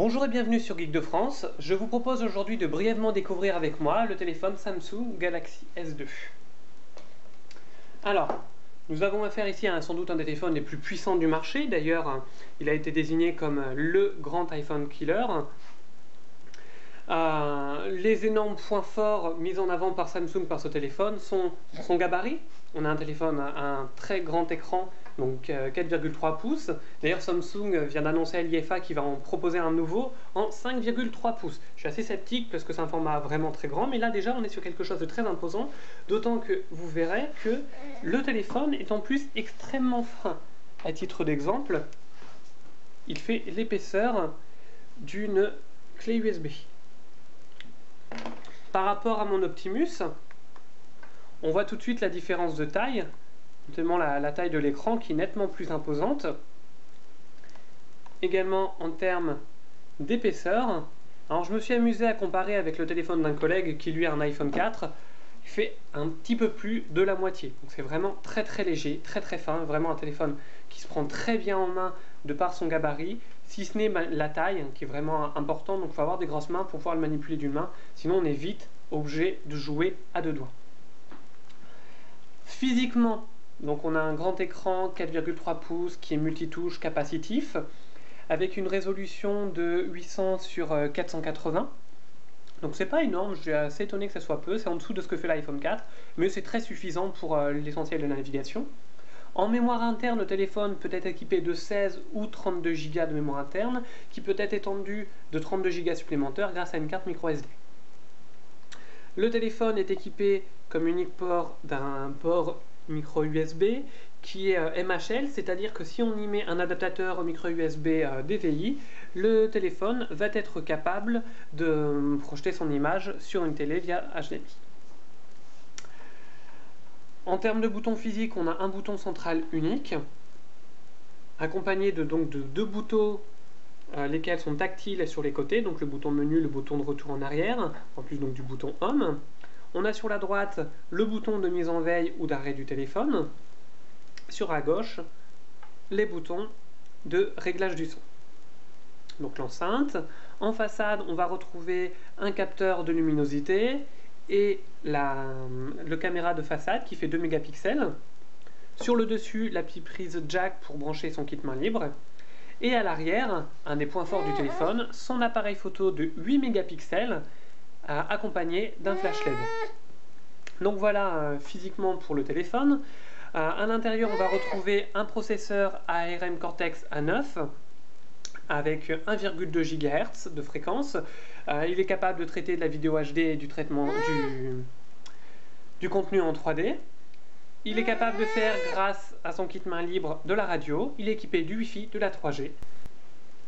Bonjour et bienvenue sur Geek de France. Je vous propose aujourd'hui de brièvement découvrir avec moi le téléphone Samsung Galaxy S2. Alors, nous avons affaire ici à sans doute un des téléphones les plus puissants du marché. D'ailleurs, il a été désigné comme le grand iPhone killer. Les énormes points forts mis en avant par Samsung par ce téléphone sont son gabarit. On a un téléphone à un très grand écran, donc 4,3 pouces. D'ailleurs, Samsung vient d'annoncer à l'IFA qu'il va en proposer un nouveau en 5,3 pouces. Je suis assez sceptique parce que c'est un format vraiment très grand, mais là déjà on est sur quelque chose de très imposant, d'autant que vous verrez que le téléphone est en plus extrêmement fin. À titre d'exemple, il fait l'épaisseur d'une clé USB. Par rapport à mon Optimus, on voit tout de suite la différence de taille, notamment la taille de l'écran qui est nettement plus imposante. Également en termes d'épaisseur, alors je me suis amusé à comparer avec le téléphone d'un collègue qui lui a un iPhone 4, il fait un petit peu plus de la moitié. Donc c'est vraiment très très léger, très très fin, vraiment un téléphone qui se prend très bien en main de par son gabarit, si ce n'est la taille qui est vraiment importante, donc il faut avoir des grosses mains pour pouvoir le manipuler d'une main, sinon on est vite obligé de jouer à deux doigts. Physiquement, donc on a un grand écran 4,3 pouces qui est multitouche capacitif, avec une résolution de 800 sur 480. Donc c'est pas énorme, je suis assez étonné que ça soit peu, c'est en dessous de ce que fait l'iPhone 4, mais c'est très suffisant pour l'essentiel de la navigation. En mémoire interne, le téléphone peut être équipé de 16 ou 32 Go de mémoire interne, qui peut être étendue de 32 Go supplémentaires grâce à une carte micro SD. Le téléphone est équipé comme unique port d'un port micro USB qui est MHL, c'est-à-dire que si on y met un adaptateur micro USB DVI, le téléphone va être capable de projeter son image sur une télé via HDMI. En termes de boutons physiques, on a un bouton central unique, accompagné de deux boutons lesquels sont tactiles sur les côtés, donc le bouton menu, le bouton de retour en arrière, en plus donc du bouton Home. On a sur la droite le bouton de mise en veille ou d'arrêt du téléphone. Sur la gauche, les boutons de réglage du son. Donc l'enceinte. En façade, on va retrouver un capteur de luminosité et le caméra de façade qui fait 2 mégapixels. Sur le dessus, la petite prise jack pour brancher son kit main libre. Et à l'arrière, un des points forts du téléphone, son appareil photo de 8 mégapixels accompagné d'un flash LED. Donc voilà physiquement pour le téléphone. À l'intérieur, on va retrouver un processeur ARM Cortex A9 avec 1,2 GHz de fréquence. Il est capable de traiter de la vidéo HD et du traitement du contenu en 3D. Il est capable de faire, grâce à son kit main libre, de la radio. Il est équipé du Wi-Fi, de la 3G.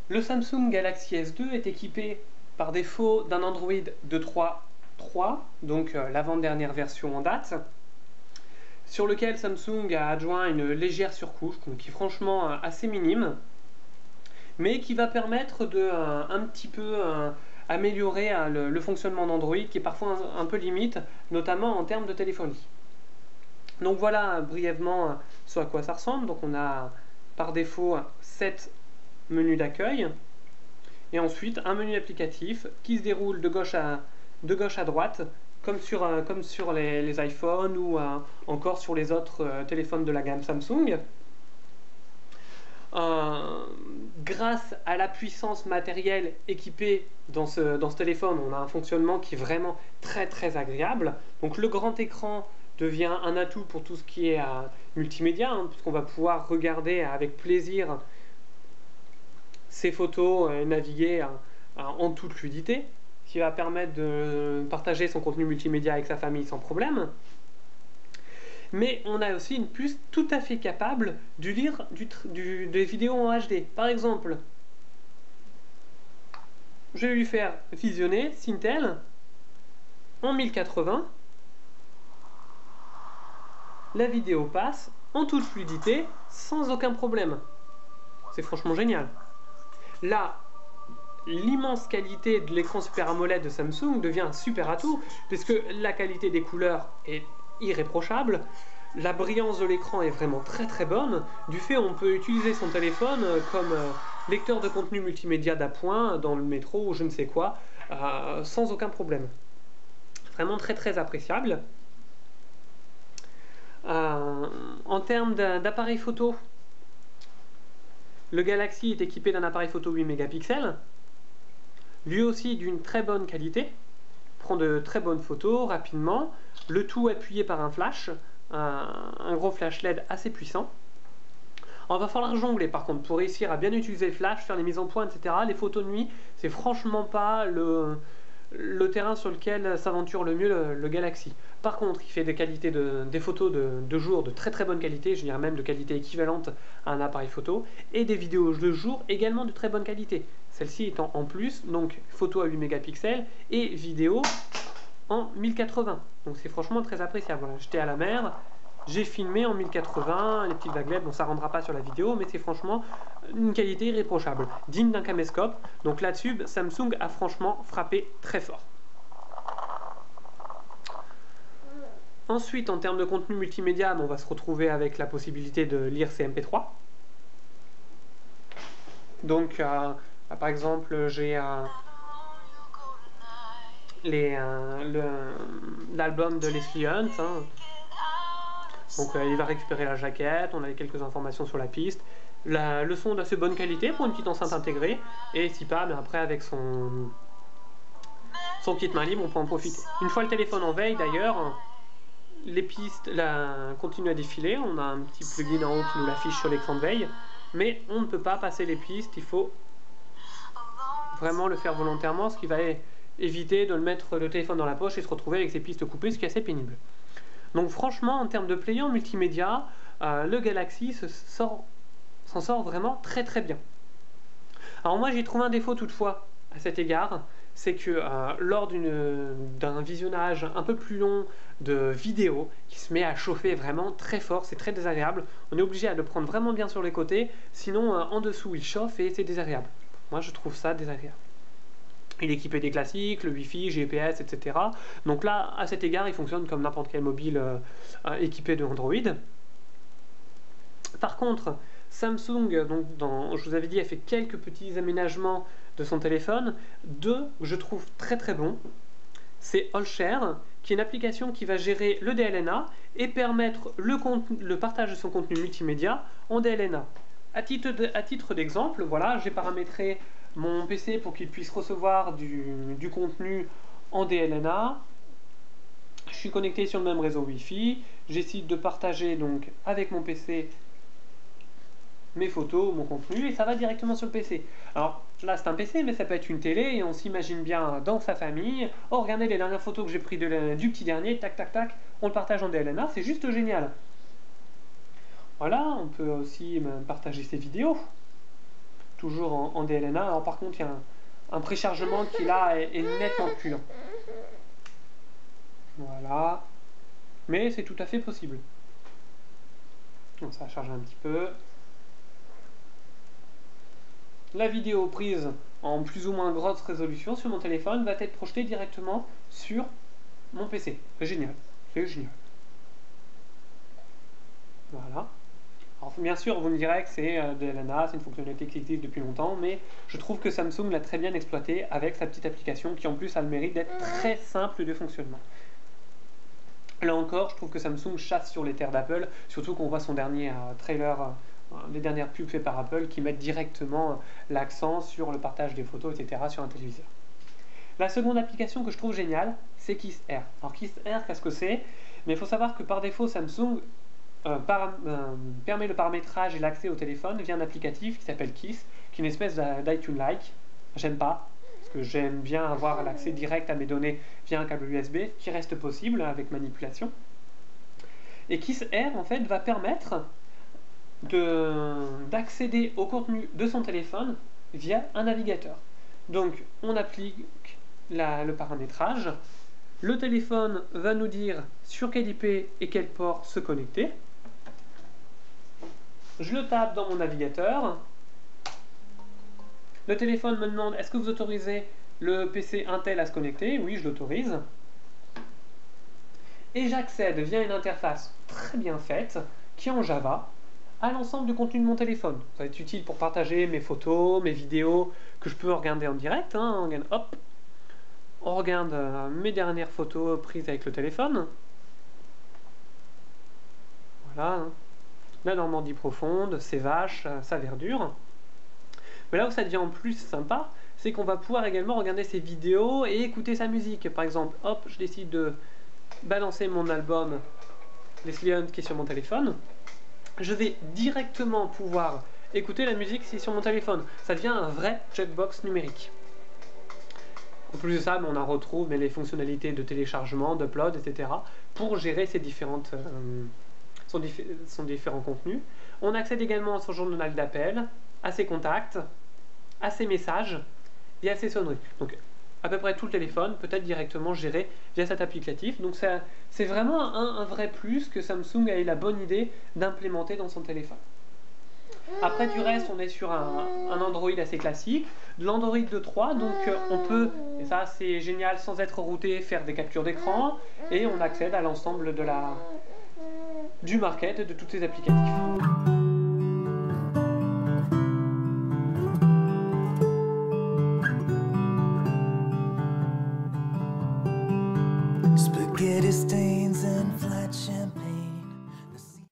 Le Samsung Galaxy S2 est équipé par défaut d'un Android 2.3.3, donc l'avant-dernière version en date, sur lequel Samsung a adjoint une légère surcouche, qui est franchement assez minime, mais qui va permettre de un petit peu améliorer le fonctionnement d'Android, qui est parfois un peu limite, notamment en termes de téléphonie. Donc voilà brièvement ce à quoi ça ressemble. Donc on a par défaut 7 menus d'accueil, et ensuite un menu applicatif qui se déroule de gauche à droite, comme sur les iPhones ou encore sur les autres téléphones de la gamme Samsung. Grâce à la puissance matérielle équipée dans ce téléphone, on a un fonctionnement qui est vraiment très très agréable. Donc le grand écran devient un atout pour tout ce qui est multimédia, puisqu'on va pouvoir regarder avec plaisir ces photos et naviguer en toute fluidité, ce qui va permettre de partager son contenu multimédia avec sa famille sans problème. Mais on a aussi une puce tout à fait capable de lire des vidéos en HD. Par exemple, je vais lui faire visionner Sintel en 1080. La vidéo passe en toute fluidité, sans aucun problème. C'est franchement génial. Là, l'immense qualité de l'écran Super AMOLED de Samsung devient un super atout, puisque la qualité des couleurs est irréprochable, la brillance de l'écran est vraiment très très bonne. Du fait, on peut utiliser son téléphone comme lecteur de contenu multimédia d'appoint dans le métro ou je ne sais quoi, sans aucun problème. Vraiment très très appréciable. En termes d'appareil photo, le Galaxy est équipé d'un appareil photo 8 mégapixels, lui aussi d'une très bonne qualité, prend de très bonnes photos rapidement, le tout appuyé par un flash, un gros flash LED assez puissant. On va falloir jongler par contre pour réussir à bien utiliser le flash, faire les mises en point, etc. Les photos de nuit, c'est franchement pas le terrain sur lequel s'aventure le mieux le Galaxy. Par contre, il fait des photos de jour de très très bonne qualité, je dirais même de qualité équivalente à un appareil photo, et des vidéos de jour également de très bonne qualité. Celle-ci étant en plus, donc photo à 8 mégapixels et vidéo en 1080. Donc c'est franchement très appréciable. Voilà, j'étais à la mer, j'ai filmé en 1080, les petites vaguelettes, bon ça ne rendra pas sur la vidéo, mais c'est franchement une qualité irréprochable, digne d'un caméscope. Donc là-dessus, Samsung a franchement frappé très fort. Ensuite, en termes de contenu multimédia, on va se retrouver avec la possibilité de lire ses MP3. Donc, par exemple, j'ai l'album de Leslie Hunt. Donc, il va récupérer la jaquette, on a quelques informations sur la piste. Le son d'assez bonne qualité pour une petite enceinte intégrée. Et si pas, mais après, avec son kit main libre, on peut en profiter. Une fois le téléphone en veille, d'ailleurs, les pistes continuent à défiler. On a un petit plugin en haut qui nous l'affiche sur l'écran de veille. Mais on ne peut pas passer les pistes, il faut vraiment le faire volontairement, ce qui va éviter de mettre le téléphone dans la poche et se retrouver avec ses pistes coupées, ce qui est assez pénible. Donc franchement, en termes de player multimédia, le Galaxy s'en sort vraiment très très bien. Alors moi j'ai trouvé un défaut toutefois à cet égard, c'est que lors d'un visionnage un peu plus long de vidéo qui se met à chauffer vraiment très fort, c'est très désagréable. On est obligé de le prendre vraiment bien sur les côtés, sinon en dessous il chauffe et c'est désagréable. Moi je trouve ça désagréable. Il est équipé des classiques, le Wi-Fi, GPS, etc. Donc là, à cet égard, il fonctionne comme n'importe quel mobile équipé de Android. Par contre, Samsung, donc je vous avais dit, a fait quelques petits aménagements de son téléphone. Deux, je trouve très très bon. C'est AllShare, qui est une application qui va gérer le DLNA et permettre le partage de son contenu multimédia en DLNA. À titre d'exemple, voilà, j'ai paramétré mon PC pour qu'il puisse recevoir du contenu en DLNA. Je suis connecté sur le même réseau Wi-Fi. J'essaie de partager donc avec mon PC mes photos, mon contenu, et ça va directement sur le PC. Alors là c'est un PC, mais ça peut être une télé, et on s'imagine bien dans sa famille. Oh, regardez les dernières photos que j'ai prises du petit dernier, tac tac tac, on le partage en DLNA, c'est juste génial. Voilà, on peut aussi partager ses vidéos, toujours en DLNA. Alors par contre, il y a un préchargement qui là est nettement plus lent. Voilà, mais c'est tout à fait possible. Donc ça va charger un petit peu. La vidéo prise en plus ou moins grosse résolution sur mon téléphone va être projetée directement sur mon PC. C'est génial, c'est génial. Voilà. Alors, bien sûr, vous me direz que c'est DLNA, c'est une fonctionnalité qui existe depuis longtemps, mais je trouve que Samsung l'a très bien exploité avec sa petite application qui en plus a le mérite d'être très simple de fonctionnement. Là encore, je trouve que Samsung chasse sur les terres d'Apple, surtout qu'on voit son dernier trailer, les dernières pubs faites par Apple qui mettent directement l'accent sur le partage des photos, etc. sur un téléviseur. La seconde application que je trouve géniale, c'est KissAir. Alors KissAir, qu'est-ce que c'est? Mais il faut savoir que par défaut, Samsung permet le paramétrage et l'accès au téléphone via un applicatif qui s'appelle Kiss, qui est une espèce d'iTunes-like. J'aime pas, parce que j'aime bien avoir l'accès direct à mes données via un câble USB, qui reste possible avec manipulation. Et KissAir, en fait, va permettre d'accéder au contenu de son téléphone via un navigateur. Donc, on applique le paramétrage. Le téléphone va nous dire sur quel IP et quel port se connecter. Je le tape dans mon navigateur. Le téléphone me demande est-ce que vous autorisez le PC Intel à se connecter? Oui, je l'autorise. Et j'accède via une interface très bien faite, qui est en Java, à l'ensemble du contenu de mon téléphone. Ça va être utile pour partager mes photos, mes vidéos, que je peux regarder en direct. On regarde mes dernières photos prises avec le téléphone. Voilà. La Normandie profonde, ses vaches, sa verdure. Mais là où ça devient en plus sympa, c'est qu'on va pouvoir également regarder ses vidéos et écouter sa musique. Par exemple, hop, je décide de balancer mon album Leslie Hunt qui est sur mon téléphone. Je vais directement pouvoir écouter la musique si c'est sur mon téléphone. Ça devient un vrai jukebox numérique. En plus de ça, on en retrouve les fonctionnalités de téléchargement, d'upload, etc. pour gérer ces son différents contenus. On accède également à son journal d'appel, à ses contacts, à ses messages et à ses sonneries. Donc à peu près tout le téléphone peut être directement géré via cet applicatif. Donc c'est vraiment un vrai plus que Samsung a eu la bonne idée d'implémenter dans son téléphone. Après du reste, on est sur un Android assez classique, de l'Android 2.3, donc on peut, et ça c'est génial, sans être routé, faire des captures d'écran, et on accède à l'ensemble du market de tous ces applicatifs. Spaghetti stains and flat champagne.